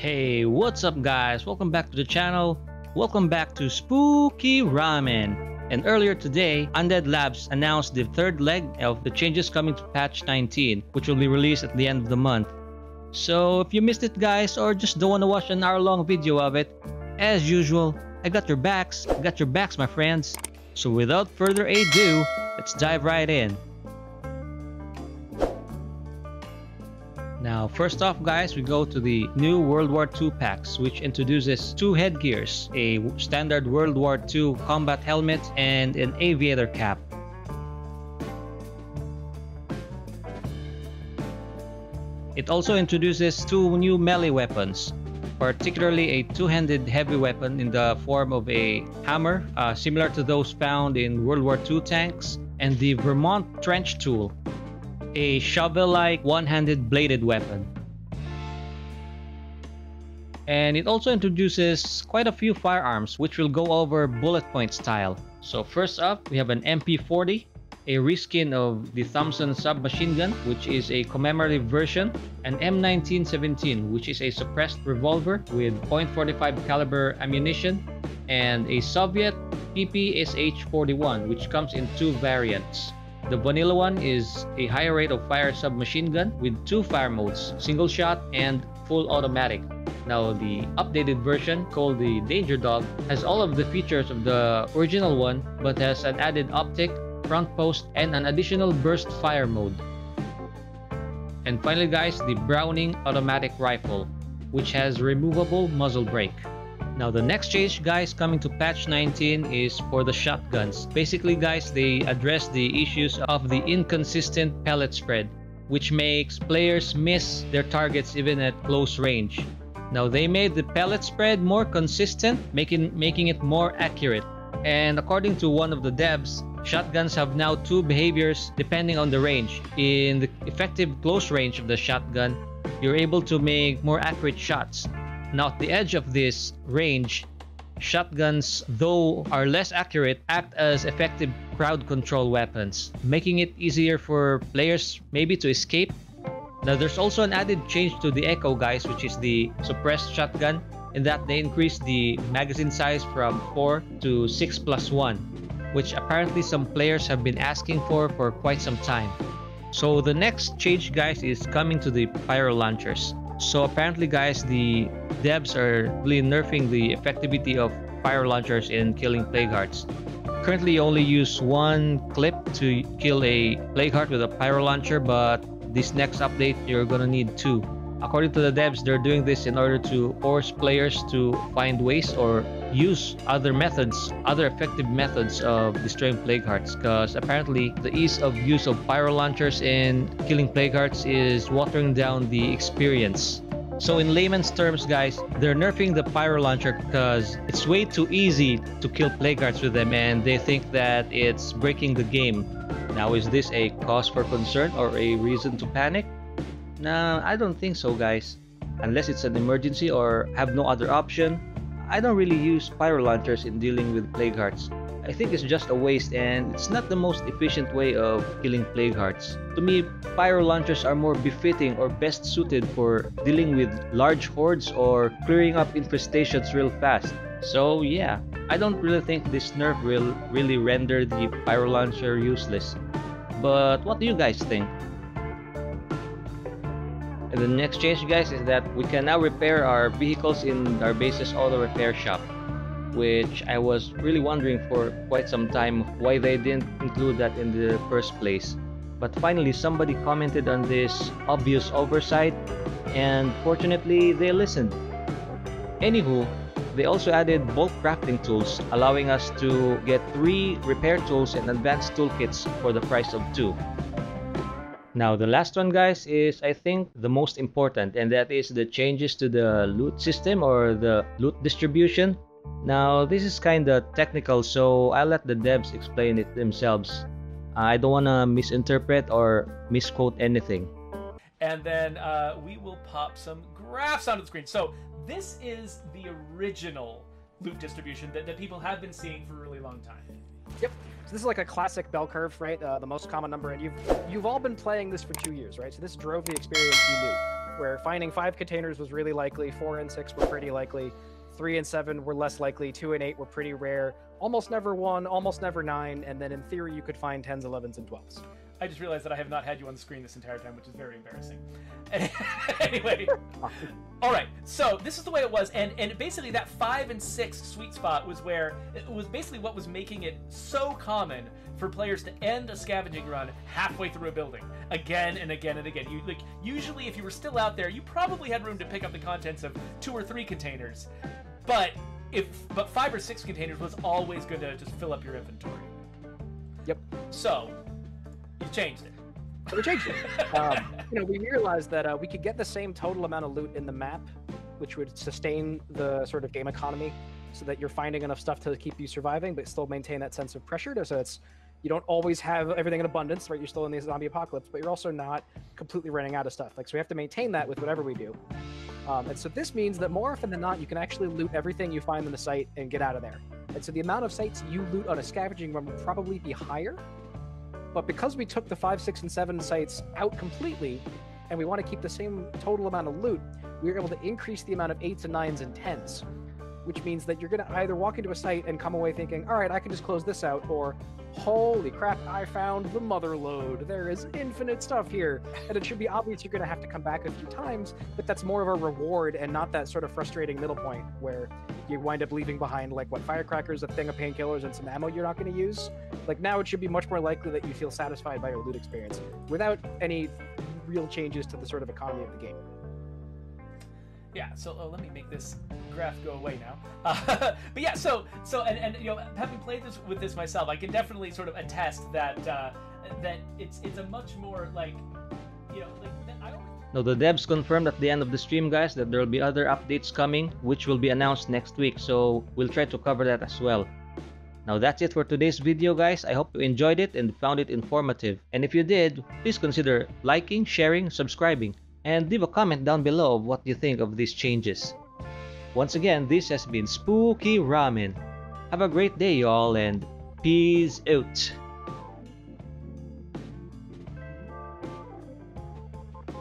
Hey, what's up guys? Welcome back to the channel. Welcome back to Spooky Ramen. And earlier today, Undead Labs announced the third leg of the changes coming to patch 19, which will be released at the end of the month. So if you missed it guys, or just don't want to watch an hour-long video of it, as usual, I got your backs. I got your backs, my friends. So without further ado, let's dive right in. Now, first off guys, we go to the new World War II packs, which introduces two headgears, a standard World War II combat helmet and an aviator cap. It also introduces two new melee weapons, particularly a two-handed heavy weapon in the form of a hammer, similar to those found in World War II tanks, and the Vermont trench tool, a shovel-like one-handed bladed weapon. And it also introduces quite a few firearms, which will go over bullet point style. So first up, we have an MP40, a reskin of the Thompson submachine gun, which is a commemorative version, an M1917, which is a suppressed revolver with .45 caliber ammunition, and a Soviet PPSH-41, which comes in two variants. The vanilla one is a higher rate of fire submachine gun with two fire modes, single shot and full automatic. Now the updated version, called the Danger Dog, has all of the features of the original one but has an added optic, front post, and an additional burst fire mode. And finally guys, the Browning automatic rifle, which has removable muzzle brake. Now the next change guys coming to patch 19 is for the shotguns. Basically guys, they address the issues of the inconsistent pellet spread, which makes players miss their targets even at close range. Now they made the pellet spread more consistent, making it more accurate. And according to one of the devs, shotguns have now two behaviors depending on the range. In the effective close range of the shotgun, you're able to make more accurate shots. Now at the edge of this range, shotguns, though are less accurate, act as effective crowd control weapons, making it easier for players maybe to escape. Now there's also an added change to the Echo guys, which is the suppressed shotgun, in that they increased the magazine size from 4 to 6+1, which apparently some players have been asking for quite some time. So the next change guys is coming to the pyro launchers. So apparently guys, the devs are really nerfing the effectivity of pyro launchers in killing plague hearts. Currently you only use one clip to kill a plague heart with a pyro launcher, but this next update you're gonna need two. According to the devs, they're doing this in order to force players to find ways or use other effective methods of destroying plague hearts, because apparently the ease of use of pyro launchers in killing plague hearts is watering down the experience. So in layman's terms guys, they're nerfing the pyro launcher because it's way too easy to kill plague hearts with them, and they think that it's breaking the game. Now is this a cause for concern or a reason to panic? Nah, I don't think so guys. Unless it's an emergency or have no other option, I don't really use pyro launchers in dealing with plague hearts. I think it's just a waste and it's not the most efficient way of killing plague hearts. To me, pyro launchers are more befitting or best suited for dealing with large hordes or clearing up infestations real fast. So yeah, I don't really think this nerf will really render the pyro launcher useless. But what do you guys think? And the next change guys is that we can now repair our vehicles in our base's auto repair shop, which I was really wondering for quite some time why they didn't include that in the first place. But finally somebody commented on this obvious oversight, and fortunately they listened. Anywho, they also added bulk crafting tools, allowing us to get 3 repair tools and advanced toolkits for the price of 2. Now the last one guys is I think the most important, and that is the changes to the loot system or the loot distribution. Now this is kinda technical, so I'll let the devs explain it themselves. I don't wanna misinterpret or misquote anything. And then we will pop some graphs onto the screen. So this is the original loot distribution that people have been seeing for a really long time. Yep. So this is like a classic bell curve, right? The most common number, and you've all been playing this for 2 years, right? So this drove the experience you knew. where finding 5 containers was really likely, 4 and 6 were pretty likely, 3 and 7 were less likely, 2 and 8 were pretty rare, almost never 1, almost never 9, and then in theory you could find 10s, 11s, and 12s. I just realized that I have not had you on the screen this entire time, which is very embarrassing. Anyway, all right. So this is the way it was, and basically that 5 and 6 sweet spot was where it was basically what was making it so common for players to end a scavenging run halfway through a building, again and again and again. You usually if you were still out there, you probably had room to pick up the contents of 2 or 3 containers, but 5 or 6 containers was always going to just fill up your inventory. Yep. So you changed it. So we changed it. We realized that we could get the same total amount of loot in the map, which would sustain the sort of game economy, so that you're finding enough stuff to keep you surviving, but still maintain that sense of pressure. So you don't always have everything in abundance, right? You're still in the zombie apocalypse, but you're also not completely running out of stuff. So we have to maintain that with whatever we do. And so this means that more often than not, you can actually loot everything you find in the site and get out of there. And so the amount of sites you loot on a scavenging run will probably be higher. But because we took the 5, 6, and 7 sites out completely, and we want to keep the same total amount of loot, we were able to increase the amount of 8s and 9s and 10s, which means that you're going to either walk into a site and come away thinking, all right, I can just close this out, or holy crap, I found the mother lode. There is infinite stuff here. And it should be obvious you're going to have to come back a few times, but that's more of a reward and not that sort of frustrating middle point where you wind up leaving behind, like, firecrackers, a thing of painkillers, and some ammo you're not going to use. Like, now it should be much more likely that you feel satisfied by your loot experience without any real changes to the sort of economy of the game. Yeah, so let me make this graph go away now. But yeah, so having played with this myself, I can definitely sort of attest that it's a much more I always... Now the devs confirmed at the end of the stream, guys, that there will be other updates coming, which will be announced next week. So we'll try to cover that as well. Now that's it for today's video, guys. I hope you enjoyed it and found it informative. And if you did, please consider liking, sharing, subscribing, and leave a comment down below of what you think of these changes. Once again, this has been Spooky Ramen. Have a great day, y'all, and peace out.